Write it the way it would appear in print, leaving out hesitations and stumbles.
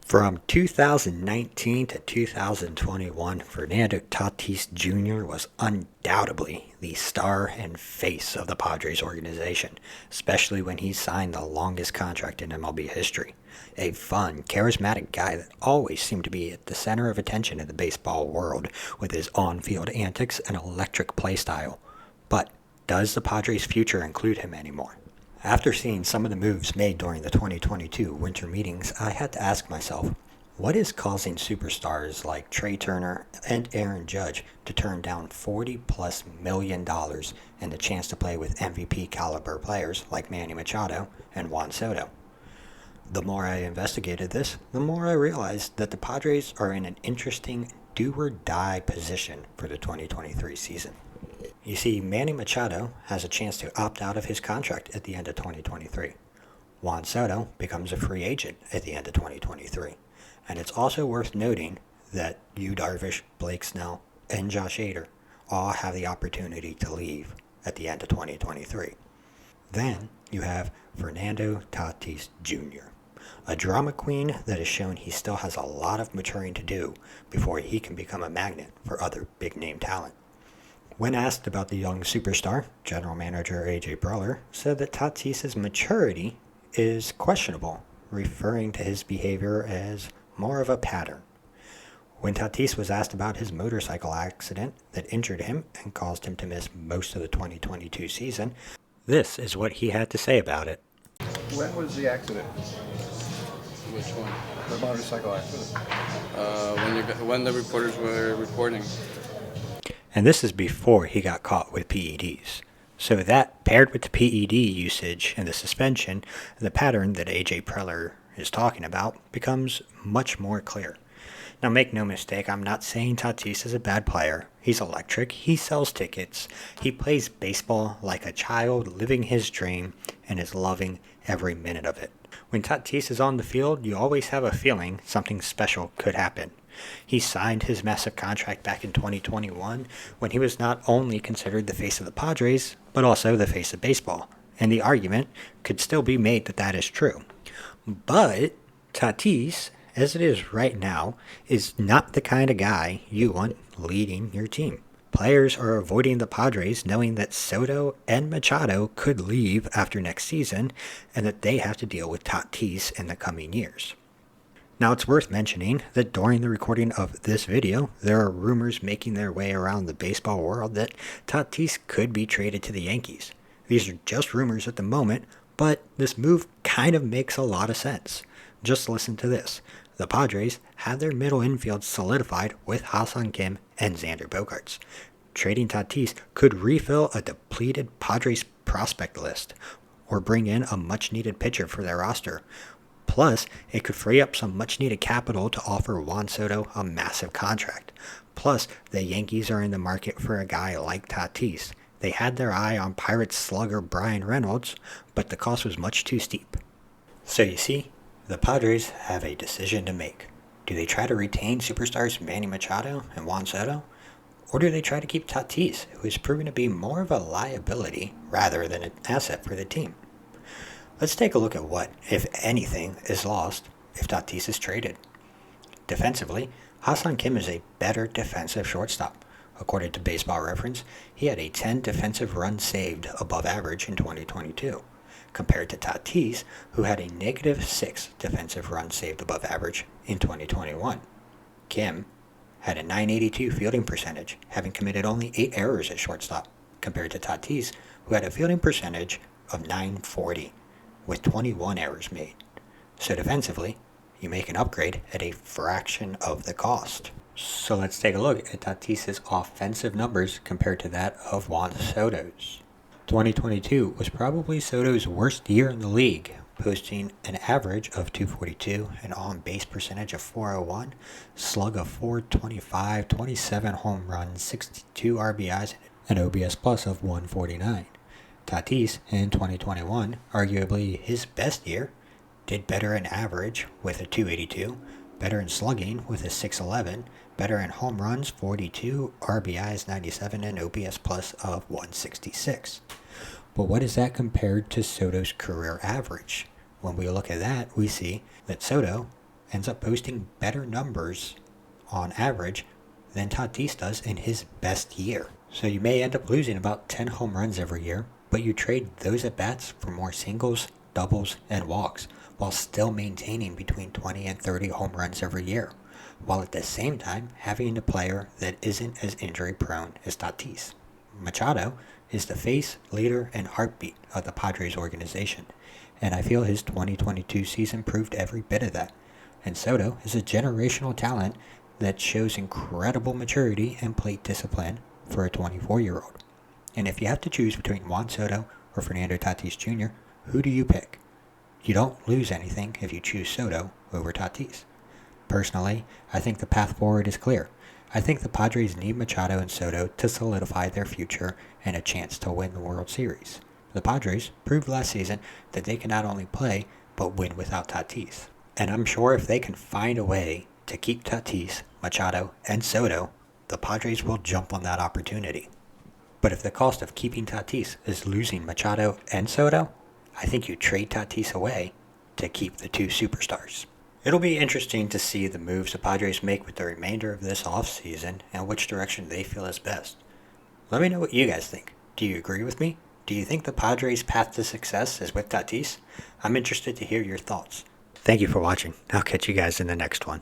From 2019 to 2021, Fernando Tatis Jr. was undoubtedly the star and face of the Padres organization, especially when he signed the longest contract in MLB history. A fun, charismatic guy that always seemed to be at the center of attention in the baseball world with his on-field antics and electric play style. But does the Padres' future include him anymore? After seeing some of the moves made during the 2022 winter meetings, I had to ask myself, what is causing superstars like Trey Turner and Aaron Judge to turn down $40+ million and the chance to play with MVP caliber players like Manny Machado and Juan Soto? The more I investigated this, the more I realized that the Padres are in an interesting do-or-die position for the 2023 season. You see, Manny Machado has a chance to opt out of his contract at the end of 2023. Juan Soto becomes a free agent at the end of 2023. And it's also worth noting that Yu Darvish, Blake Snell, and Josh Hader all have the opportunity to leave at the end of 2023. Then you have Fernando Tatis Jr., a drama queen that has shown he still has a lot of maturing to do before he can become a magnet for other big-name talent. When asked about the young superstar, General Manager A.J. Preller said that Tatis' maturity is questionable, referring to his behavior as more of a pattern. When Tatis was asked about his motorcycle accident that injured him and caused him to miss most of the 2022 season, this is what he had to say about it. When was the accident? Which one? The motorcycle accident? When the reporters were reporting. And this is before he got caught with PEDs. So that, paired with the PED usage and the suspension, the pattern that A.J. Preller is talking about becomes much more clear. Now make no mistake, I'm not saying Tatis is a bad player. He's electric, he sells tickets, he plays baseball like a child living his dream and is loving every minute of it. When Tatis is on the field, you always have a feeling something special could happen. He signed his massive contract back in 2021 when he was not only considered the face of the Padres, but also the face of baseball. And the argument could still be made that that is true. But Tatis, as it is right now, is not the kind of guy you want leading your team. Players are avoiding the Padres knowing that Soto and Machado could leave after next season and that they have to deal with Tatis in the coming years. Now, it's worth mentioning that during the recording of this video, there are rumors making their way around the baseball world that Tatis could be traded to the Yankees. These are just rumors at the moment, but this move kind of makes a lot of sense. Just listen to this. The Padres have their middle infield solidified with Ha-Seong Kim and Xander Bogaerts. Trading Tatis could refill a depleted Padres prospect list or bring in a much-needed pitcher for their roster. Plus, it could free up some much-needed capital to offer Juan Soto a massive contract. Plus, the Yankees are in the market for a guy like Tatis. They had their eye on Pirates slugger Brian Reynolds, but the cost was much too steep. So you see, the Padres have a decision to make. Do they try to retain superstars Manny Machado and Juan Soto? Or do they try to keep Tatis, who is proven to be more of a liability rather than an asset for the team? Let's take a look at what, if anything, is lost if Tatis is traded. Defensively, Ha-Seong Kim is a better defensive shortstop. According to Baseball Reference, he had a 10 defensive runs saved above average in 2022, compared to Tatis, who had a -6 defensive runs saved above average in 2021. Kim had a .982 fielding percentage, having committed only 8 errors at shortstop, compared to Tatis, who had a fielding percentage of .940. with 21 errors made. So defensively, you make an upgrade at a fraction of the cost. So let's take a look at Tatis' offensive numbers compared to that of Juan Soto's. 2022 was probably Soto's worst year in the league, posting an average of .242, an on-base percentage of .401, slug of .425, 27 home runs, 62 RBIs, and OBS plus of .149. Tatis, in 2021, arguably his best year, did better in average with a .282, better in slugging with a .611, better in home runs 42, RBIs 97, and OPS plus of 166. But what is that compared to Soto's career average? When we look at that, we see that Soto ends up posting better numbers on average than Tatis does in his best year. So you may end up losing about 10 home runs every year, but you trade those at-bats for more singles, doubles, and walks, while still maintaining between 20 and 30 home runs every year, while at the same time having a player that isn't as injury-prone as Tatis. Machado is the face, leader, and heartbeat of the Padres organization, and I feel his 2022 season proved every bit of that. And Soto is a generational talent that shows incredible maturity and plate discipline for a 24-year-old. And if you have to choose between Juan Soto or Fernando Tatis Jr., who do you pick? You don't lose anything if you choose Soto over Tatis. Personally, I think the path forward is clear. I think the Padres need Machado and Soto to solidify their future and a chance to win the World Series. The Padres proved last season that they can not only play, but win without Tatis. And I'm sure if they can find a way to keep Tatis, Machado, and Soto, the Padres will jump on that opportunity. But if the cost of keeping Tatis is losing Machado and Soto, I think you trade Tatis away to keep the two superstars. It'll be interesting to see the moves the Padres make with the remainder of this offseason and which direction they feel is best. Let me know what you guys think. Do you agree with me? Do you think the Padres' path to success is with Tatis? I'm interested to hear your thoughts. Thank you for watching. I'll catch you guys in the next one.